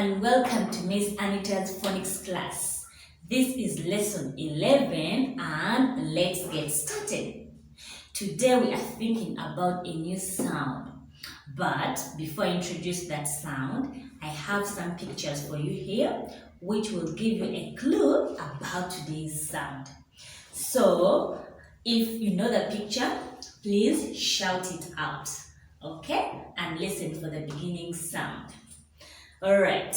and welcome to Miss Anita's phonics class. This is lesson 11 and let's get started. Today we are thinking about a new sound. But before I introduce that sound, I have some pictures for you here which will give you a clue about today's sound. So, if you know the picture, please shout it out, okay? And listen for the beginning sound. Alright,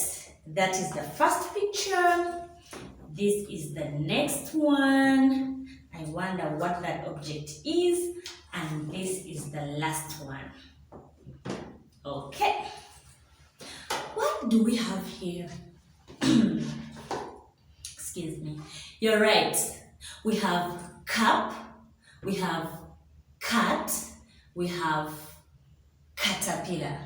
that is the first picture. This is the next one. I wonder what that object is. And this is the last one. Okay. What do we have here? Excuse me. You're right. We have cup, we have cat, we have caterpillar.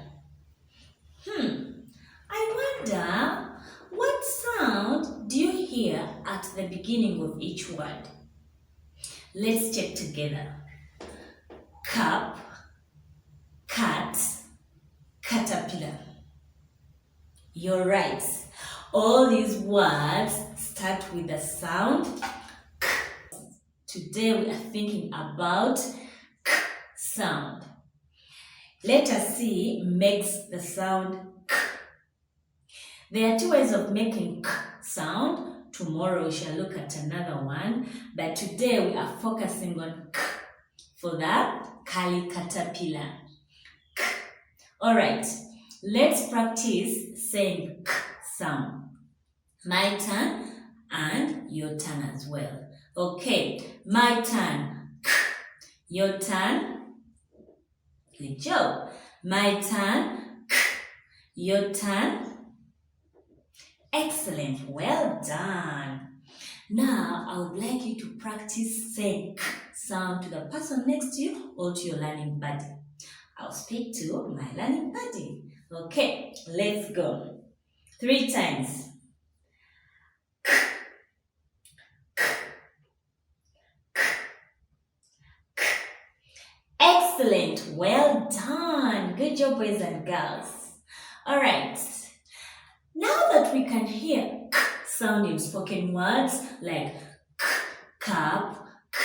I wonder, what sound do you hear at the beginning of each word? Let's check together. Cup, cat, caterpillar. You're right. All these words start with the sound k. Today we are thinking about k sound. Letter C makes the sound k. There are two ways of making k sound. Tomorrow we shall look at another one, but today we are focusing on k for the curly caterpillar. K. Alright, let's practice saying k sound. My turn and your turn as well. Okay, my turn, k. Your turn, good job. My turn, k. Your turn, excellent, well done. Now, I would like you to practice saying k sound to the person next to you or to your learning buddy. I'll speak to my learning buddy. Okay, let's go. 3 times. K, k, k, k. Excellent, well done. Good job, boys and girls. All right. Now that we can hear k sound in spoken words like k, cup, k,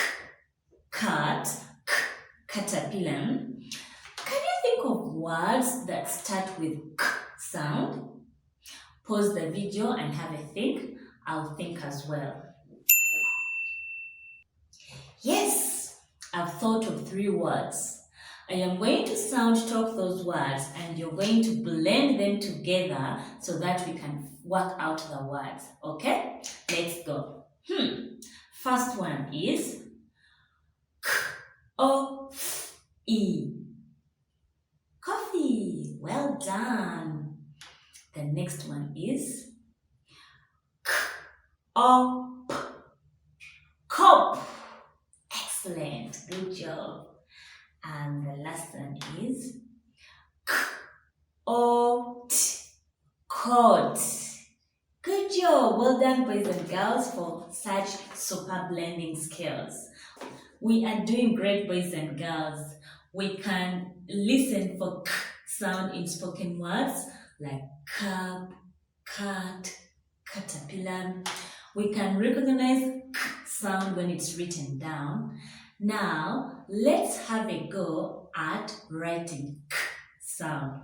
cat, k, caterpillar, can you think of words that start with k sound? Pause the video and have a think. I'll think as well. Yes, I've thought of 3 words. I am going to sound talk those words and you're going to blend them together so that we can work out the words. Okay? Let's go. First one is K-O-F-E. Coffee. Well done. The next one is K-O-P. Cop. Excellent. Good job. And the last one is K-O-T. Coat. Good job. Well done, boys and girls, for such super blending skills. We are doing great, boys and girls. We can listen for k sound in spoken words like cup, cat, caterpillar. We can recognize k sound when it's written down. Now, let's have a go at writing k sound.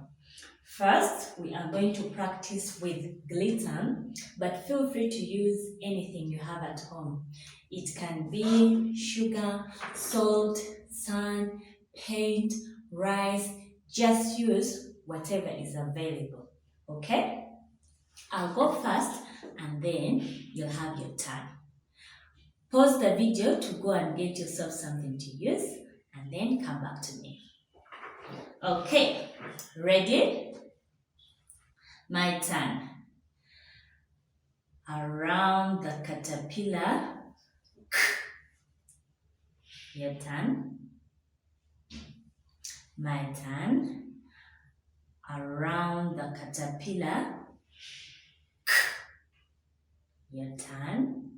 First, we are going to practice with glitter, but feel free to use anything you have at home. It can be sugar, salt, sand, paint, rice. Just use whatever is available. Okay? I'll go first and then you'll have your turn. Pause the video to go and get yourself something to use and then come back to me. Okay, ready? My turn. Around the caterpillar. Your turn. My turn. Around the caterpillar. Your turn.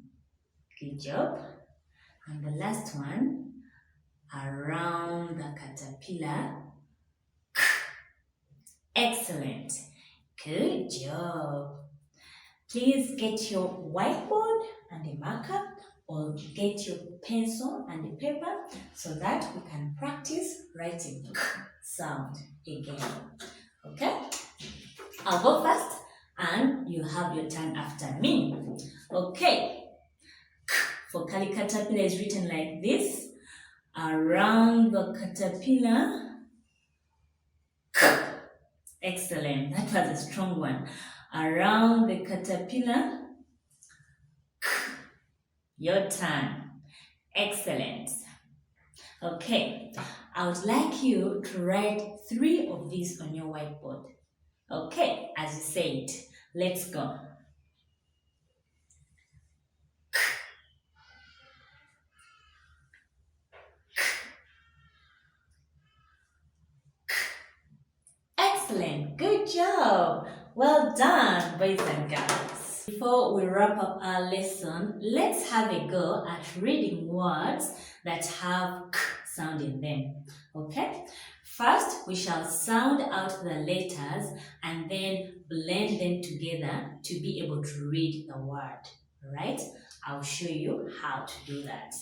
Good job. And the last one. Around the caterpillar. Excellent. Good job. Please get your whiteboard and a marker, or get your pencil and a paper so that we can practice writing k sound again. Okay? I'll go first and you have your turn after me. Okay. K for caterpillar is written like this. Around the caterpillar. K. Excellent. That was a strong one. Around the caterpillar. K. Your turn. Excellent. Okay. I would like you to write 3 of these on your whiteboard. Okay, as you said, let's go. Excellent, good job. Well done, boys and girls. Before we wrap up our lesson, let's have a go at reading words that have k sound in them. Okay? First, we shall sound out the letters and then blend them together to be able to read the word. Alright? I'll show you how to do that.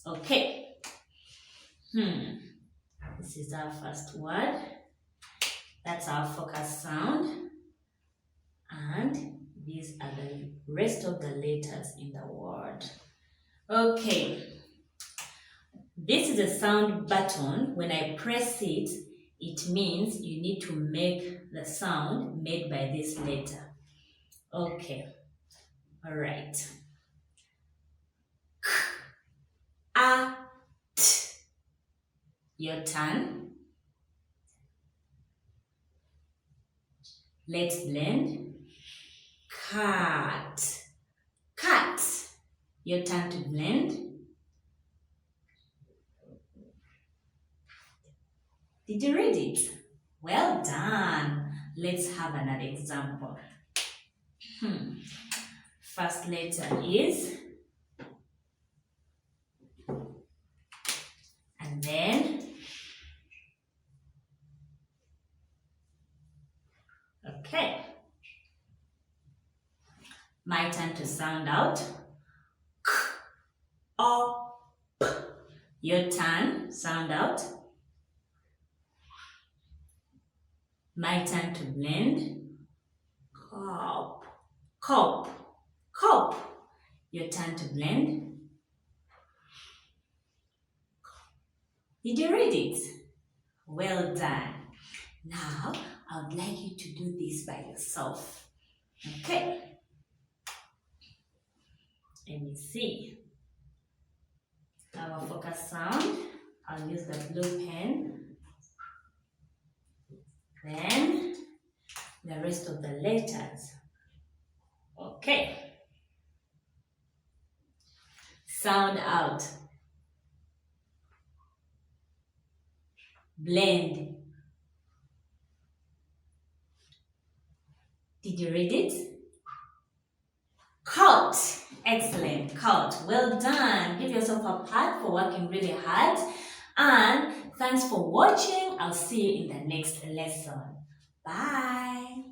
Okay. This is our first word. That's our focus sound. And these are the rest of the letters in the word. Okay. This is a sound button. When I press it, it means you need to make the sound made by this letter. Okay. All right. K, a, t. Your turn. Let's blend. Cat. Cat. Your turn to blend. Did you read it? Well done. Let's have another example. First letter is, and then, okay. My turn to sound out. K, o, p. Your turn, sound out. My turn to blend. Cop, cop, cop. Your turn to blend. Did you read it? Well done. Now, I would like you to do this by yourself. Okay. Let me see. Our focus sound. I'll use the blue pen. Then the rest of the letters. Okay. Sound out. Blend. Did you read it? Caught. Excellent. Caught. Well done. Give yourself a pat for working really hard. And thanks for watching. I'll see you in the next lesson. Bye.